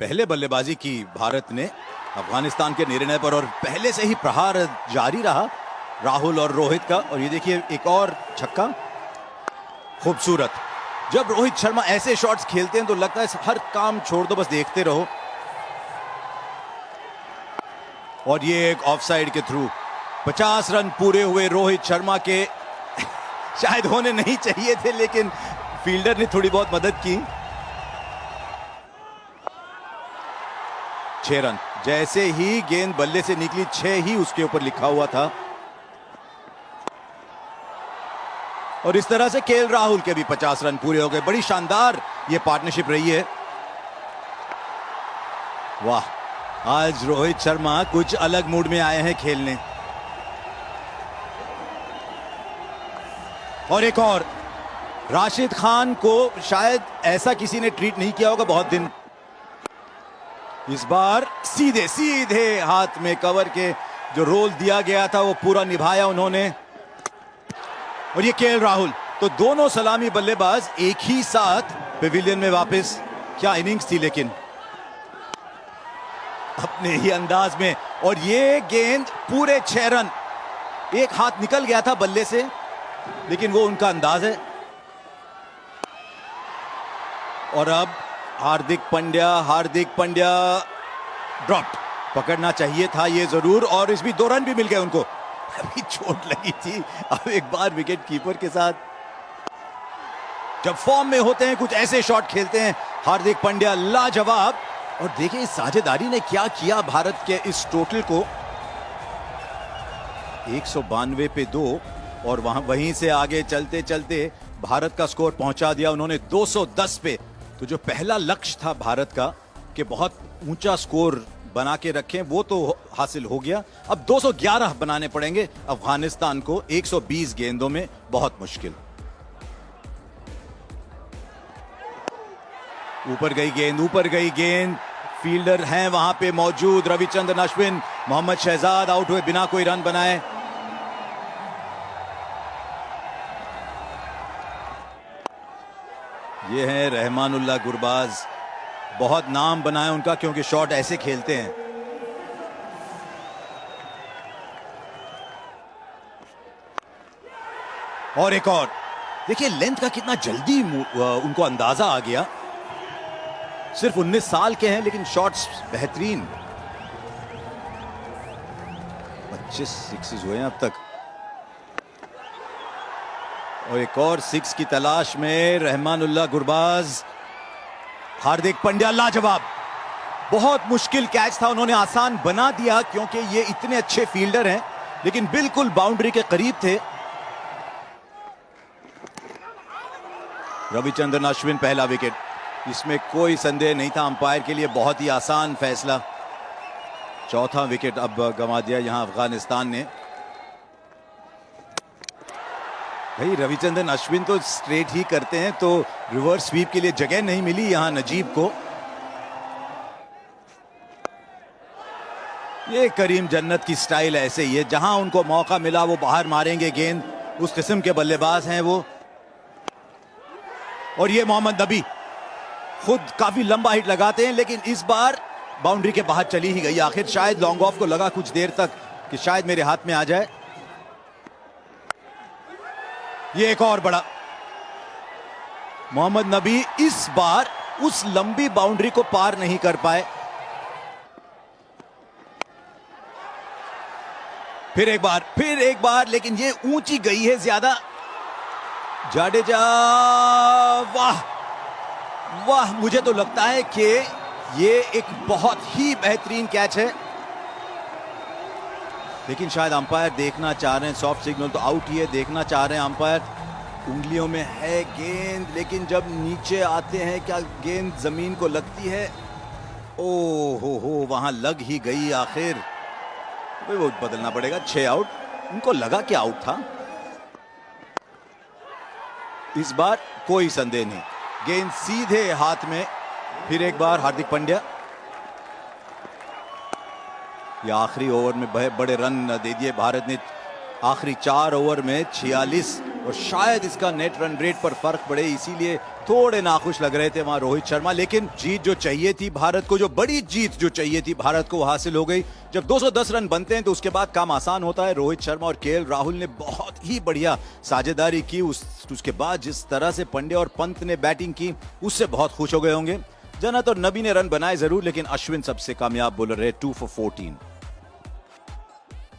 पहले बल्लेबाजी की भारत ने अफगानिस्तान के निर्णय पर और पहले से ही प्रहार जारी रहा राहुल और रोहित का। और ये देखिए एक और छक्का, खूबसूरत। जब रोहित शर्मा ऐसे शॉट्स खेलते हैं तो लगता है हर काम छोड़ दो, बस देखते रहो। और ये एक ऑफसाइड के थ्रू 50 रन पूरे हुए रोहित शर्मा के। शायद होने नहीं चाहिए थे, लेकिन फील्डर ने थोड़ी बहुत मदद की। 6 रन, जैसे ही गेंद बल्ले से निकली 6 ही उसके ऊपर लिखा हुआ था। और इस तरह से केएल राहुल के भी 50 रन पूरे हो गए। बड़ी शानदार ये पार्टनरशिप रही है। वाह, आज रोहित शर्मा कुछ अलग मूड में आए हैं खेलने। और एक और, राशिद खान को शायद ऐसा किसी ने ट्रीट नहीं किया होगा बहुत दिन। इस बार सीधे सीधे हाथ में कवर के जो रोल दिया गया था वो पूरा निभाया उन्होंने। और ये केएल राहुल, तो दोनों सलामी बल्लेबाज एक ही साथ पेविलियन में वापस। क्या इनिंग्स थी लेकिन, अपने ही अंदाज में। और ये गेंद पूरे 6 रन, एक हाथ निकल गया था बल्ले से, लेकिन वो उनका अंदाज है। और अब हार्दिक पांड्या ड्रॉप, पकड़ना चाहिए था ये जरूर। और इस भी 2 रन भी मिल गए उनको। अभी चोट लगी थी। अब एक बार विकेट कीपर के साथ जब फॉर्म में होते हैं कुछ ऐसे शॉट खेलते हैं हार्दिक पांड्या, लाजवाब। और देखिए इस साझेदारी ने क्या किया भारत के इस टोटल को। 192 पे 2 और वहीं से आगे चलते चलते भारत का स्कोर पहुंचा दिया उन्होंने 210 पे। तो जो पहला लक्ष्य था भारत का कि बहुत ऊंचा स्कोर बना के रखें, वो तो हासिल हो गया। अब 211 बनाने पड़ेंगे अफगानिस्तान को 120 गेंदों में, बहुत मुश्किल। ऊपर गई गेंद, फील्डर हैं वहां पे मौजूद, रविचंद्रन अश्विन, मोहम्मद शहजाद आउट हुए बिना कोई रन बनाए। ये है रहमानुल्लाह गुरबाज, बहुत नाम बना है उनका क्योंकि शॉट ऐसे खेलते हैं। और एक और, देखिए लेंथ का कितना जल्दी उनको अंदाजा आ गया। सिर्फ 19 साल के हैं लेकिन शॉट्स बेहतरीन। 25 सिक्सेस हुए हैं अब तक। और एक और 6 की तलाश में रहमानुल्लाह गुरबाज। हार्दिक पांड्या लाजवाब, बहुत मुश्किल कैच था, उन्होंने आसान बना दिया क्योंकि ये इतने अच्छे फील्डर हैं, लेकिन बिल्कुल बाउंड्री के करीब थे। रविचंद्रन अश्विन पहला विकेट, इसमें कोई संदेह नहीं था, अंपायर के लिए बहुत ही आसान फैसला। चौथा विकेट अब गंवा दिया यहां अफगानिस्तान ने। भाई रविचंद्रन अश्विन तो स्ट्रेट ही करते हैं, तो रिवर्स स्वीप के लिए जगह नहीं मिली यहां नजीब को। ये करीम जन्नत की स्टाइल ऐसे ही है, जहां उनको मौका मिला वो बाहर मारेंगे गेंद, उस किस्म के बल्लेबाज हैं वो। और ये मोहम्मद नबी खुद काफी लंबा हिट लगाते हैं, लेकिन इस बार बाउंड्री के बाहर चली ही गई। आखिर शायद लॉन्ग ऑफ को लगा कुछ देर तक कि शायद मेरे हाथ में आ जाए। ये एक और बड़ा, मोहम्मद नबी इस बार उस लंबी बाउंड्री को पार नहीं कर पाए। फिर एक बार, लेकिन ये ऊंची गई है ज्यादा। जाडेजा, वाह वाह, मुझे तो लगता है कि ये एक बहुत ही बेहतरीन कैच है, लेकिन शायद अंपायर देखना चाह रहे हैं, सॉफ्ट सिग्नल तो आउट ही है, देखना चाह रहे हैं अंपायर। उंगलियों में है गेंद, लेकिन जब नीचे आते हैं क्या गेंद जमीन को लगती है। ओ हो, वहां लग ही गई आखिर। वो बदलना पड़ेगा, 6 आउट। उनको लगा कि आउट था। इस बार कोई संदेह नहीं, गेंद सीधे हाथ में। फिर एक बार हार्दिक पांड्या, ये आखिरी ओवर में बड़े रन दे दिए भारत ने। आखिरी 4 ओवर में 46 और शायद इसका नेट रन रेट पर फर्क पड़े, इसीलिए थोड़े नाखुश लग रहे थे वहां रोहित शर्मा। लेकिन जीत जो चाहिए थी भारत को, जो बड़ी जीत जो चाहिए थी भारत को, वो हासिल हो गई। जब 210 रन बनते हैं तो उसके बाद काम आसान होता है। रोहित शर्मा और केएल राहुल ने बहुत ही बढ़िया साझेदारी की। उसके बाद जिस तरह से पंड्या और पंत ने बैटिंग की, उससे बहुत खुश हो गए होंगे। जन्नत और नबी ने रन बनाए जरूर, लेकिन अश्विन सबसे कामयाब बॉलर रहे, 2 for 14।